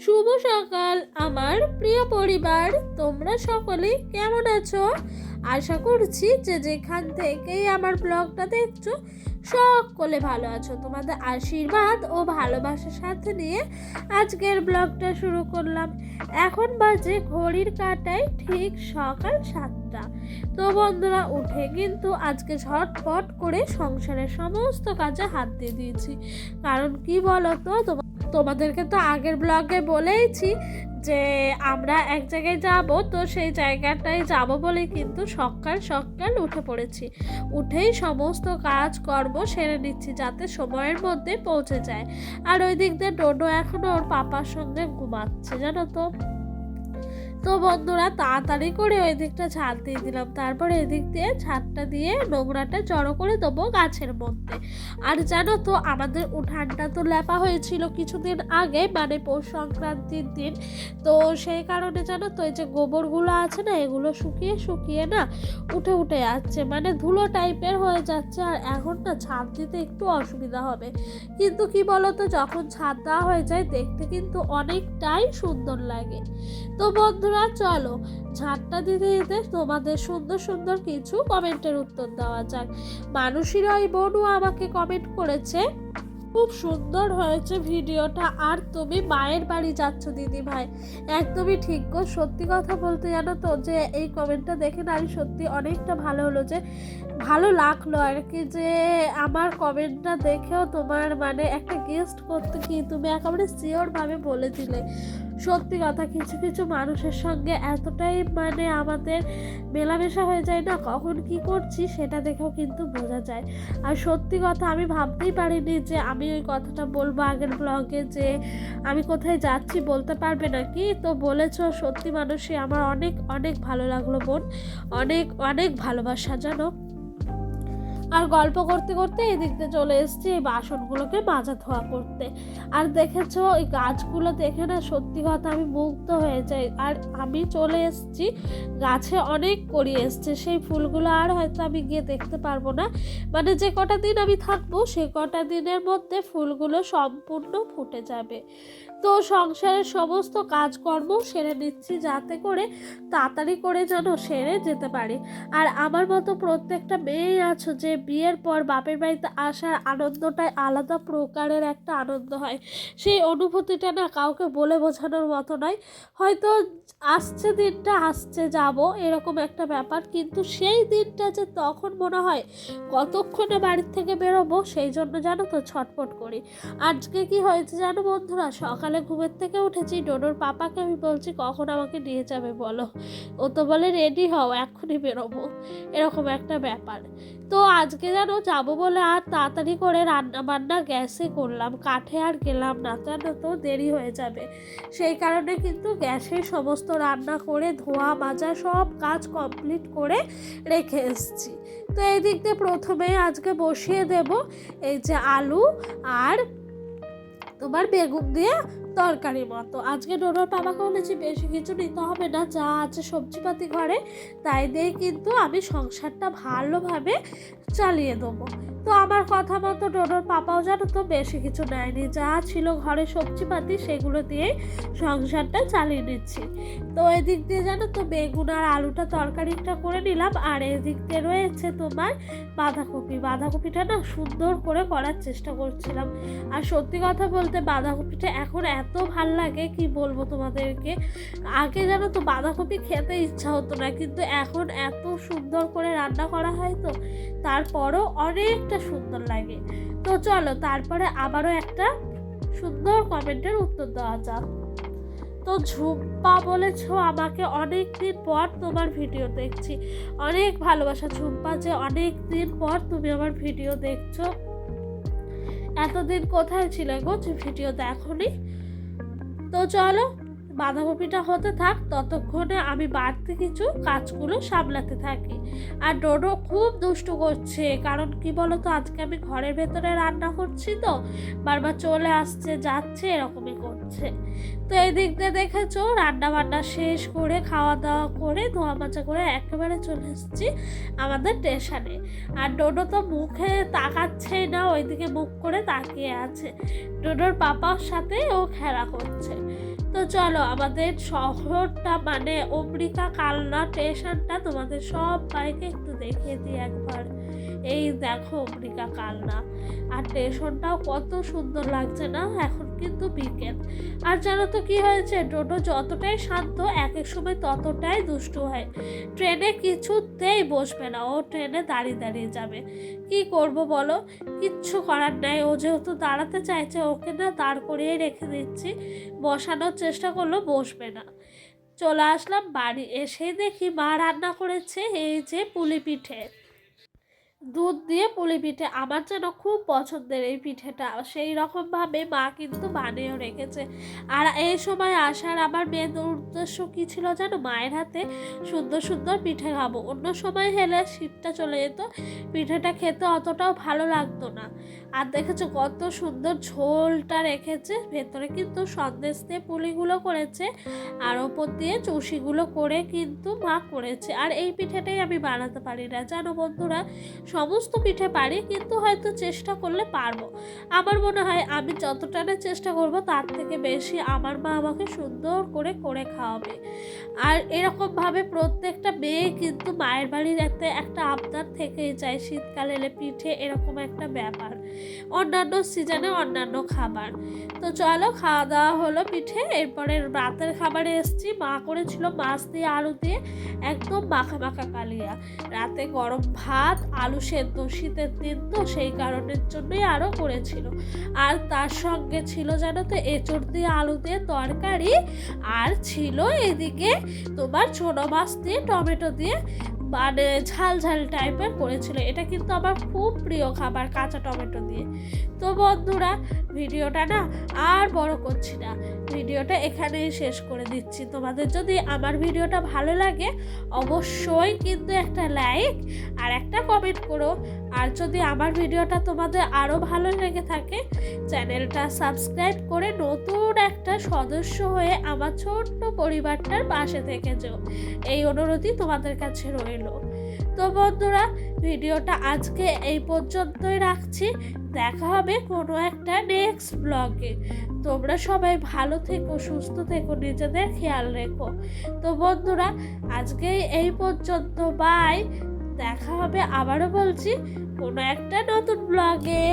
শুভ সকাল আমার প্রিয় পরিবার, তোমরা সকলেই কেমন আছো? আশা করছি যে যেখান থেকেই আমার ব্লগটা দেখছো সকলে ভালো আছো। তোমাদের আশীর্বাদ ও ভালোবাসার সাথে নিয়ে আজকের ব্লগটা শুরু করলাম। এখন বাজে ঘড়ির কাঁটায় ঠিক সকাল 7টা। তো বন্ধুরা, উঠে কিন্তু আজকে ঝটপট করে সংসারের সমস্ত কাজে হাত দিয়ে দিয়েছি। কারণ কি বলো তো, তোমাদেরকে তো আগের ব্লগে বলেইছি যে আমরা এক জায়গায় যাব, তো সেই জায়গাটায় যাব বলে কিন্তু সকাল সকাল উঠে পড়েছি। উঠেই সমস্ত কাজ কর্ম সেরে নিচ্ছি যাতে সময়ের মধ্যে পৌঁছে যায়। আর ওই দিক দিয়ে ডোডো এখনো ওর পাপার সঙ্গে ঘুমাচ্ছে, জানো তো। তো বন্ধুরা, তাড়াতাড়ি করে ওই দিকটা ঝাড় দিয়ে দিলাম। তারপরে এদিক দিয়ে ঝাড়টা দিয়ে নোংরাটা জড়ো করে দেবো গাছের মধ্যে। আর জানো তো, আমাদের উঠানটা তো লেপা হয়েছিল কিছুদিন আগে, মানে পৌষ সংক্রান্তির দিন। তো সেই কারণে জানো তো, এই যে গোবরগুলো আছে না, এগুলো শুকিয়ে শুকিয়ে না উঠে উঠে যাচ্ছে, মানে ধুলো টাইপের হয়ে যাচ্ছে। আর এখন না ছাদ দিতে একটু অসুবিধা হবে, কিন্তু কি বলতো, যখন ছাদ দেওয়া হয়ে যায় দেখতে কিন্তু অনেকটাই সুন্দর লাগে। তো বন্ধুরা, চলো ঝাড়টা দিতে দিতে তোমাদের সুন্দর সুন্দর কিছু কমেন্টের উত্তর দেওয়া যাক। মানুষেরা ওই বোনও আমাকে কমেন্ট করেছে, খুব সুন্দর হয়েছে ভিডিওটা, আর তুমি মায়ের বাড়ি যাচ্ছ দিদি ভাই। একদমই ঠিক গো, সত্যি কথা বলতে জানো তো, যে এই কমেন্টটা দেখে না আমি সত্যি অনেকটা ভালো হলো, যে ভালো লাগলো আর কি, যে আমার কমেন্টটা দেখেও তোমার মানে একটা গেস্ট করতে কি তুমি একেবারে শিওরভাবে বলে দিলে। সত্যি কথা, কিছু কিছু মানুষের সঙ্গে এতটাই মানে আমাদের মেলামেশা হয়ে যায় না, কখন কি করছি সেটা দেখেও কিন্তু বোঝা যায়। আর সত্যি কথা, আমি ভাবতেই পারিনি যে আমি ওই কথাটা বলবো আগের ব্লগে, যে আমি কোথায় যাচ্ছি বলতে পারবে নাকি। তো বলেছো, সত্যি মানুষই আমার অনেক অনেক ভালো লাগলো বোন, অনেক অনেক ভালোবাসা জানো। আর গল্প করতে করতে এদিক দিয়ে চলে এসেছি এই বাসনগুলোকে মাজা ধোয়া করতে। আর দেখেছো, ওই গাছগুলো দেখে না সত্যি কথা আমি মুগ্ধ হয়ে যাই। আর আমি চলে এসেছি গাছে, অনেক কড়ি এসছে, সেই ফুলগুলো আর হয়তো আমি গিয়ে দেখতে পারবো না, মানে যে কটা দিন আমি থাকবো সে কটা দিনের মধ্যে ফুলগুলো সম্পূর্ণ ফুটে যাবে। তো সংসারের সমস্ত কাজকর্ম সেরে নিচ্ছি যাতে করে তাড়াতাড়ি করে যেন সেরে যেতে পারি। আর আমার মতো প্রত্যেকটা মেয়ে আছো যে বিয়ের পর বাপের বাড়িতে আসার আনন্দটাই আলাদা প্রকারের একটা আনন্দ হয়। সেই অনুভূতিটা না কাউকে বলে বোঝানোর মতো নয়। হয়তো আসছে দিনটা, আসছে যাব, এরকম একটা ব্যাপার, কিন্তু সেই দিনটা যে তখন মনে হয় কতক্ষণে বাড়ির থেকে বেরোবো, সেই জন্য জানো তো ছটফট করি। আজকে কি হয়েছে জানো বন্ধুরা, সকালে ঘুমের থেকে উঠেছি, ডোডোর পাপাকে আমি বলছি কখন আমাকে নিয়ে যাবে বলো। ও তো বলে রেডি হও, এক্ষুনি বেরোবো, এরকম একটা ব্যাপার। তো আজকে জানো যাবো বলে আর তাড়াতাড়ি করে রান্না বান্না গ্যাসে করলাম, কাঠে আর গেলাম না, জানো তো দেরি হয়ে যাবে। সেই কারণে কিন্তু গ্যাসে সমস্ত রান্না করে ধোয়া মাজা সব কাজ কমপ্লিট করে রেখে এসেছি। তো এই দিক দিয়ে প্রথমে আজকে বসিয়ে দেব এই যে আলু আর তোমার বেগুন দিয়ে তরকারি মতো। আজকে ডোডোর বাবাকে বলেছি বেশি কিছু নিতে হবে না, যা আছে সবজিপাতি ঘরে তাই দিয়ে কিন্তু আমি সংসারটা ভালোভাবে চালিয়ে দেবো। তো আমার কথা মতো ডোডোর পাপাও জানো তো বেশি কিছু নেয়নি, যা ছিল ঘরে সবজিপাতি সেগুলো দিয়ে সংসারটা চালিয়ে নিচ্ছি। তো এদিক দিয়ে জানো তো বেগুন আর আলুটা তরকারিটা করে নিলাম, আর এদিক দিয়ে রয়েছে তোমার বাঁধাকপিটা না সুন্দর করে করার চেষ্টা করছিলাম। আর সত্যি কথা বলতে বাঁধাকপিটা এখন এত ভাল লাগে কি বলবো তোমাদেরকে। আগে জানো তো বাঁধাকপি খেতে ইচ্ছা হতো না, কিন্তু এখন এত সুন্দর করে রান্না করা হয় তো তারপরও অনেকটা সুন্দর লাগে। তো চলো তারপরে আবারও একটা সুন্দর কমেন্টের উত্তর দেওয়া যাক। তো ঝুম্পা বলেছ আমাকে অনেক দিন পর তোমার ভিডিও দেখছি, অনেক ভালোবাসা ঝুম্পা, যে অনেক দিন পর তুমি আমার ভিডিও দেখছো। এতদিন কোথায় ছিলে গো যে ভিডিও দেখোনি? তো চলো বাঁধাকপিটা হতে থাক, ততক্ষণে আমি বাড়তি কিছু কাজগুলো সামলাতে থাকি। আর ডোডো খুব দুষ্টু করছে, কারণ কি বলতো আজকে আমি ঘরের ভেতরে রান্না করছি তো বারবার চলে আসছে যাচ্ছে এরকমই করছে। তো এই দিক দিয়ে দেখেছো রান্না বান্না শেষ করে খাওয়া দাওয়া করে ধোয়া মাজা করে একেবারে চলে এসেছি আমাদের স্টেশনে। আর ডোডো তো মুখে তাকাচ্ছেই না, ওইদিকে মুখ করে তাকিয়ে আছে। ডোডোর পাপার সাথে ও খেলা করছে। তো চলো আমাদের শহরটা মানে অমৃতা কালনা স্টেশনটা তোমাদের সবাইকে একটু দেখিয়ে দিই একবার। এই দেখো অমৃতা কালনা, আর স্টেশনটাও কত সুন্দর লাগছে না? এখন কিন্তু বিকেল। আর জানো তো কি হয়েছে, টোটো যতটাই শান্ত এক এক সময় ততটাই দুষ্টু হয়। ট্রেনে কিছুতেই বসবে না, ও ট্রেনে দাঁড়িয়ে দাঁড়িয়ে যাবে। কি করব বলো, কিচ্ছু করার নাই। ও যেহেতু দাঁড়াতে চাইছে, ওকে না দাঁড় করিয়ে রেখে দিচ্ছি। বসানোর চেষ্টা করলো, বসবে না। চলে আসলাম বাড়ি, এসেই দেখি মা রান্না করেছে এই যে পুলি পিঠে, দুধ দিয়ে পুলি পিঠে। আমার যেন খুব পছন্দের এই পিঠেটা, সেই রকমভাবে মা কিন্তু বানিয়েও রেখেছে। আর এই সময় আসার আমার মেন উদ্দেশ্য কী ছিল জানো, মায়ের হাতে সুন্দর সুন্দর পিঠে খাবো। অন্য সময় হেলে শীতটা চলে যেত, পিঠেটা খেতে অতটাও ভালো লাগতো না। আর দেখেছো কত সুন্দর ঝোলটা রেখেছে, ভেতরে কিন্তু সন্দেশ দিয়ে পুলিগুলো করেছে, আর ওপর দিয়ে চুষিগুলো করে কিন্তু মা করেছে। আর এই পিঠেটাই আমি বানাতে পারি না জানো বন্ধুরা, সমস্ত পিঠে পারি কিন্তু হয়তো চেষ্টা করলে পারবো। আমার মনে হয় আমি যতটা না চেষ্টা করব তার থেকে বেশি আমার মা আমাকে সুন্দর করে করে খাওয়াবে। আর এরকমভাবে প্রত্যেকটা মেয়ে কিন্তু মায়ের বাড়ির একটা আবদার থেকেই যায়, শীতকালে এলে পিঠে এরকম একটা ব্যাপার, অন্যান্য সিজনে অন্যান্য খাবার। তো চলো খাওয়া দাওয়া হলো পিঠে। এরপরে রাতের খাবারে এসছি, মা করেছিল মাছ দিয়ে আলু দিয়ে একদম মাখা মাখা কালিয়া। রাতে গরম ভাত, আলু সেদ্ধ, শীতের দিন তো সেই কারণের জন্যই আরও করেছিল। আর তার সঙ্গে ছিল জানো তো এঁচড় দিয়ে আলু দিয়ে তরকারি, আর ছিল এদিকে তোমার ছোট মাছ দিয়ে টমেটো দিয়ে মানে ঝাল ঝাল টাইপের করেছিল। এটা কিন্তু আমার খুব প্রিয় খাবার, কাঁচা টমেটো দিয়ে। তো বন্ধুরা ভিডিওটা না আর বড় করছি না, ভিডিওটা এখানেই শেষ করে দিচ্ছি। তোমাদের যদি আমার ভিডিওটা ভালো লাগে অবশ্যই কিন্তু একটা লাইক আর একটা কমেন্ট করো। আর যদি আমার ভিডিওটা তোমাদের আরও ভালো লেগে থাকে চ্যানেলটা সাবস্ক্রাইব করে নতুন একটা সদস্য হয়ে আমার ছোট্ট পরিবারটার পাশে থেকে যেও, এই অনুরোধই তোমাদের কাছে রইল। তো বন্ধুরা ভিডিওটা আজকে এই পর্যন্তই রাখছি, দেখা হবে কোনো একটা নেক্সট ব্লগে। তোমরা সবাই ভালো থেকো, সুস্থ থেকো, নিজেদের খেয়াল রেখো। তো বন্ধুরা আজকে এই পর্যন্ত, বাই। দেখা হবে আবারও বলছি কোনো একটা নতুন ব্লগে।